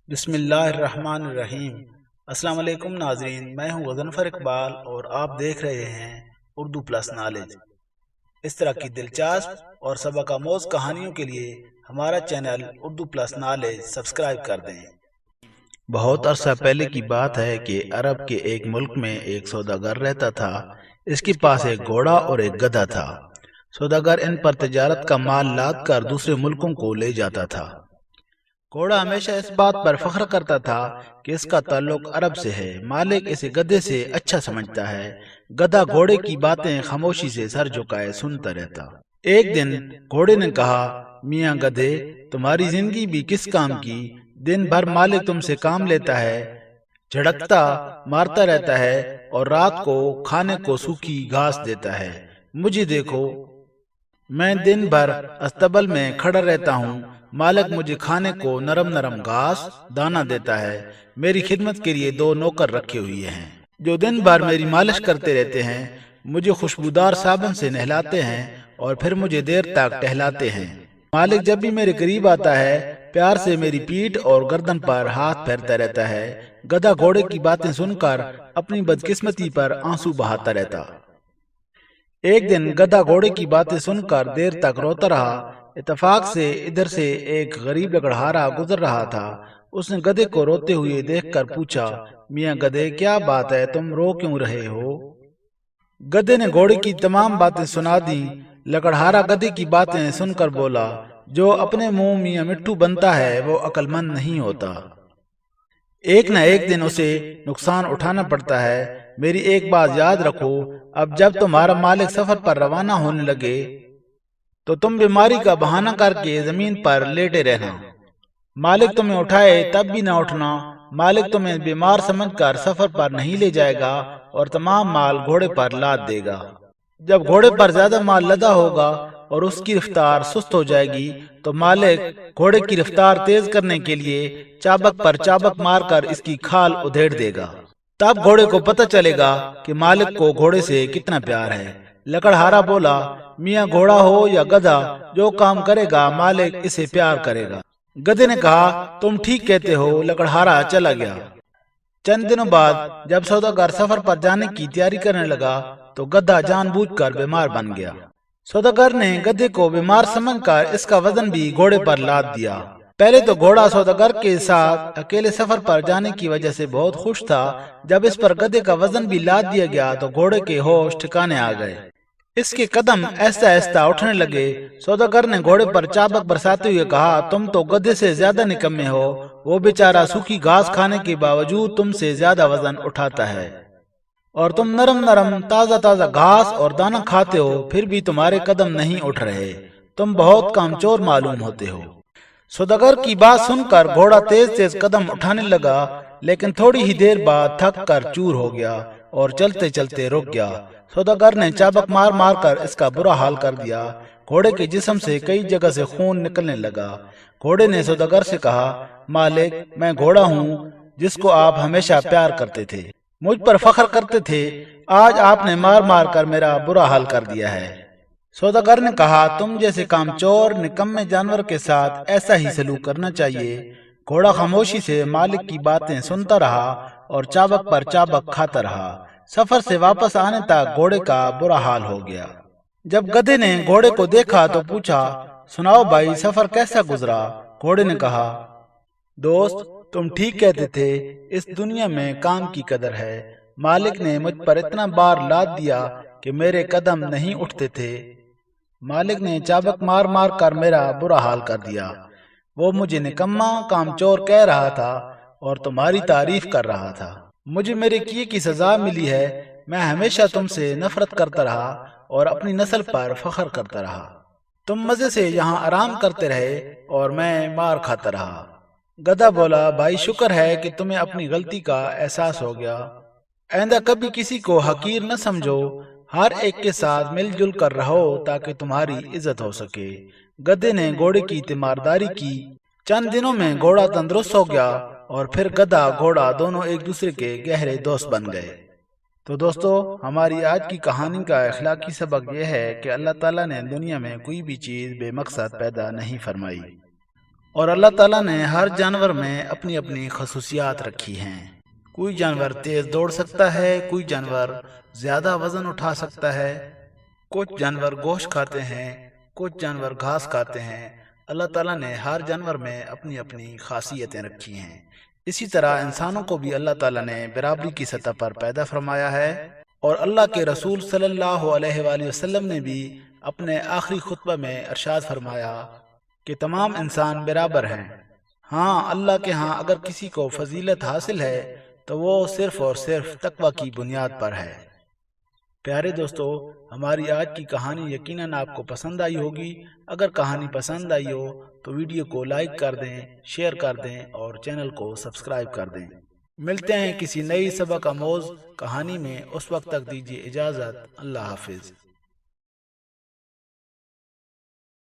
بسم اللہ الرحمن الرحیم۔ السلام علیکم ناظرین، میں ہوں غضنفر اقبال اور آپ دیکھ رہے ہیں اردو پلس نالج۔ اس طرح کی دلچسپ اور سبق آموز کہانیوں کے لیے ہمارا channel Urdu plus knowledge subscribe کر دیں۔ بہت عرصہ پہلے کی بات ہے کہ عرب کے ایک ملک میں ایک سوداگر رہتا تھا۔ اس کے پاس ایک گھوڑا اور ایک گدھا تھا۔ سوداگر ان پر تجارت کا مال لاد کر دوسرے ملکوں کو لے جاتا تھا۔ گھوڑا ہمیشہ اس بات پر فخر کرتا تھا کہ اس کا تعلق عرب سے ہے۔ مالک اسے گدھے سے اچھا سمجھتا ہے۔ گدھا گھوڑے کی باتیں خاموشی سے سر جھکائے سنتا رہتا۔ ایک دن گھوڑے نے کہا، میاں گدھے، تمہاری زندگی بھی کس کام کی؟ دن بھر مالک تم سے کام لیتا ہے، جھڑکتا مارتا رہتا ہے اور رات کو کھانے کو سوکھی گھاس دیتا ہے۔ مجھے دیکھو، میں دن بھر استبل میں کھڑا رہتا ہوں، مالک مجھے کھانے کو نرم نرم گھاس دانہ دیتا ہے۔ میری خدمت کے لیے 2 نوکر رکھے ہوئے ہیں جو دن بھر میری مالش کرتے رہتے ہیں، مجھے خوشبودار صابن سے نہلاتے ہیں اور پھر مجھے دیر تک ٹہلاتے ہیں۔ مالک جب بھی میرے قریب آتا ہے، پیار سے میری پیٹھ اور گردن پر ہاتھ پھیرتا رہتا ہے۔ گدھا گھوڑے کی باتیں سن کر اپنی بدقسمتی پر آنسو بہاتا رہتا۔ ایک دن گدھا گھوڑے کی باتیں سن کر دیر تک روتا رہا۔ اتفاق سے ادھر سے ایک غریب لکڑہارا گزر رہا تھا۔ اس نے گدھے کو روتے ہوئے دیکھ کر پوچھا، میاں گدھے، کیا بات ہے، تم رو کیوں رہے ہو؟ گدھے نے گھوڑے کی تمام باتیں سنا دیں۔ لکڑہارا گدھے کی باتیں سن کر بولا، جو اپنے منہ میاں مٹھو بنتا ہے وہ عقل مند نہیں ہوتا۔ ایک نہ ایک دن اسے نقصان اٹھانا پڑتا ہے۔ میری ایک بات یاد رکھو، اب جب تمہارا مالک سفر پر روانہ ہونے لگے تو تم بیماری کا بہانہ کر کے زمین پر لیٹے رہنا۔ مالک تمہیں اٹھائے تب بھی نہ اٹھنا۔ مالک تمہیں بیمار سمجھ کر سفر پر نہیں لے جائے گا اور تمام مال گھوڑے پر لاد دے گا۔ جب گھوڑے پر زیادہ مال لدا ہوگا اور اس کی رفتار سست ہو جائے گی تو مالک گھوڑے کی رفتار تیز کرنے کے لیے چابک پر چابک مار کر اس کی کھال ادھیڑ دے گا۔ تب گھوڑے کو پتہ چلے گا کہ مالک کو گھوڑے سے کتنا پیار ہے۔ لکڑہارا بولا، میاں گھوڑا ہو یا گدھا، جو کام کرے گا مالک اسے پیار کرے گا۔ گدھے نے کہا، تم ٹھیک کہتے ہو۔ لکڑہارا چلا گیا۔ چند دنوں بعد جب سوداگر سفر پر جانے کی تیاری کرنے لگا تو گدھا جان بوجھ کر بیمار بن گیا۔ سوداگر نے گدھے کو بیمار سمجھ کر اس کا وزن بھی گھوڑے پر لاد دیا۔ پہلے تو گھوڑا سوداگر کے ساتھ اکیلے سفر پر جانے کی وجہ سے بہت خوش تھا۔ جب اس پر گدھے کا وزن بھی لاد دیا گیا تو گھوڑے کے ہوش ٹھکانے آ گئے۔ اس کے قدم آہستہ آہستہ اٹھنے لگے۔ سوداگر نے گھوڑے پر چابک برساتے ہوئے کہا، تم تو گدھے سے زیادہ نکمے ہو، وہ بیچارہ سوکھی گھاس کھانے کے باوجود تم سے زیادہ وزن اٹھاتا ہے، اور تم نرم نرم تازہ تازہ گھاس اور دانہ کھاتے ہو، پھر بھی تمہارے قدم نہیں اٹھ رہے، تم بہت کامچور معلوم ہوتے ہو۔ سوداگر کی بات سن کر گھوڑا تیز تیز قدم اٹھانے لگا، لیکن تھوڑی ہی دیر بعد تھک کر چور ہو گیا اور چلتے چلتے رک گیا۔ سوداگر نے چابک مار مار کر اس کا برا حال کر دیا۔ گھوڑے کے جسم سے کئی جگہ سے خون نکلنے لگا۔ گھوڑے نے سوداگر سے کہا، مالک، میں گھوڑا ہوں جس کو آپ ہمیشہ پیار کرتے تھے، مجھ پر فخر کرتے تھے، آج آپ نے مار مار کر میرا برا حال کر دیا ہے۔ سوداگر نے کہا، تم جیسے کامچور نکمے جانور کے ساتھ ایسا ہی سلوک کرنا چاہیے۔ گھوڑا خاموشی سے مالک کی باتیں سنتا رہا اور چابک پر چابک کھاتا رہا۔ سفر سے واپس آنے تک گھوڑے کا برا حال ہو گیا۔ جب گدھے نے گھوڑے کو دیکھا تو پوچھا، سناؤ بھائی، سفر کیسا گزرا؟ گھوڑے نے کہا، دوست، تم ٹھیک کہتے تھے، اس دنیا میں کام کی قدر ہے۔ مالک نے مجھ پر اتنا بار لاد دیا کہ میرے قدم نہیں اٹھتے تھے۔ مالک نے چابک مار مار کر میرا برا حال کر دیا۔ وہ مجھے نکما کامچور کہہ رہا تھا اور تمہاری تعریف کر رہا تھا۔ مجھے میرے کیے کی سزا ملی ہے۔ میں ہمیشہ تم سے نفرت کرتا رہا اور اپنی نسل پر فخر کرتا رہا۔ تم مزے سے یہاں آرام کرتے رہے اور میں مار کھاتا رہا۔ گدھا بولا، بھائی، شکر ہے کہ تمہیں اپنی غلطی کا احساس ہو گیا۔ آئندہ کبھی کسی کو حقیر نہ سمجھو، ہر ایک کے ساتھ مل جل کر رہو تاکہ تمہاری عزت ہو سکے۔ گدھے نے گھوڑے کی تیمارداری کی۔ چند دنوں میں گھوڑا تندرست ہو گیا اور پھر گدھا گھوڑا دونوں ایک دوسرے کے گہرے دوست بن گئے۔ تو دوستو، ہماری آج کی کہانی کا اخلاقی سبق یہ ہے کہ اللہ تعالیٰ نے دنیا میں کوئی بھی چیز بے مقصد پیدا نہیں فرمائی۔ اور اللہ تعالیٰ نے ہر جانور میں اپنی اپنی خصوصیات رکھی ہیں۔ کوئی جانور تیز دوڑ سکتا ہے، کوئی جانور زیادہ وزن اٹھا سکتا ہے، کچھ جانور گوشت کھاتے ہیں، کچھ جانور گھاس کھاتے ہیں۔ اللہ تعالیٰ نے ہر جانور میں اپنی اپنی خاصیتیں رکھی ہیں۔ اسی طرح انسانوں کو بھی اللہ تعالیٰ نے برابری کی سطح پر پیدا فرمایا ہے، اور اللہ کے رسول صلی اللہ علیہ وآلہ وسلم نے بھی اپنے آخری خطبہ میں ارشاد فرمایا کہ تمام انسان برابر ہیں۔ ہاں، اللہ کے ہاں اگر کسی کو فضیلت حاصل ہے تو وہ صرف اور صرف تقوی کی بنیاد پر ہے۔ پیارے دوستو، ہماری آج کی کہانی یقیناً آپ کو پسند آئی ہوگی۔ اگر کہانی پسند آئی ہو تو ویڈیو کو لائک کر دیں، شیئر کر دیں اور چینل کو سبسکرائب کر دیں۔ ملتے ہیں کسی نئی سبق آموز کہانی میں، اس وقت تک دیجیے اجازت۔ اللہ حافظ۔